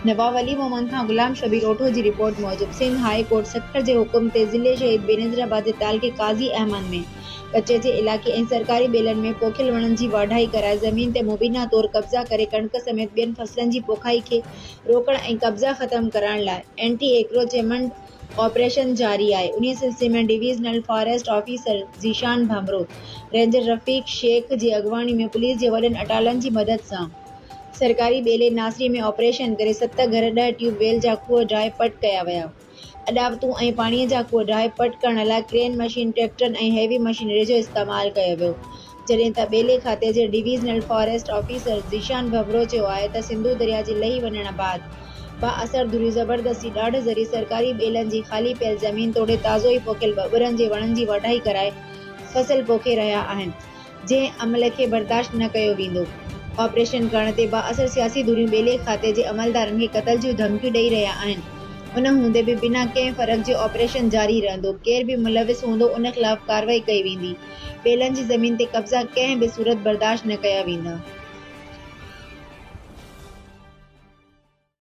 नवाब अली मोहम्मद खां गुलाम शबीर ओठो की रिपोर्ट मूजिब Sindh high court Sukkur के हुक्म ते ज़िले शहीद बेनज़ीराबाद ताल के काज़ी अहमद में कचे के इलाक़े ऐं सरकारी बेलन में पोखियल वणन की वाढाई कराए ज़मीन ते मुबीना तौर कब्ज़ा करे कणक समेत बियन फसलन की पोखाई के रोकण ऐं कब्ज़ा ख़त्म करण लाइ एंटी एक्रोचेमेंट ऑपरेशन जारी है। उन सिलसिले में divisional forest officer Zeeshan Bhambro, ranger Rafiq Shaikh की अगवानी में पुलिस के वडन अटालन की मदद से सरकारी बेले नासरी में ऑपरेशन करे 7 घर 10 ट्यूबवेल जा खूह ड्राई पट किया विया। अडावतूं ऐं पानी जा खूह ड्राई पट करण लाइ क्रेन मशीन ट्रैक्टर ऐं हैवी मशीनरी जो इस्तेमाल किया वियो। जॾहिं त बेले खाते जे डिवीजनल फॉरेस्ट ऑफिसर ज़ीशान भमरो चयो आहे त सिंधु दरिया जे लही वञण बाद बाअसर धुरी ज़बरदस्ती ॾाढ ज़रिए सरकारी बेलन जी ख़ाली पियल ज़मीन तोड़े ताज़ो ई पोखियल बबरनि जे वणनि जी वढाई कराए फसल पोखे रहिया आहिनि, जंहिं अमल खे बर्दाश्त न कयो वेंदो। ऑपरेशन करण ते बाअसर सियासी धुरियूं बेले खाते जे अमलदारनि खे क़त्ल जूं धमकियूं ॾेई रहिया आहिनि। उन हूंदे बि बिना कंहिं फ़र्क़ जे ऑपरेशन जारी रहंदो। केर बि मुलविस हूंदो उन ख़िलाफ़ कार्रवाई कई वेंदी। बेलन जी ज़मीन ते कब्ज़ा कंहिं बि सूरत बर्दाश्त न कया वेंदा।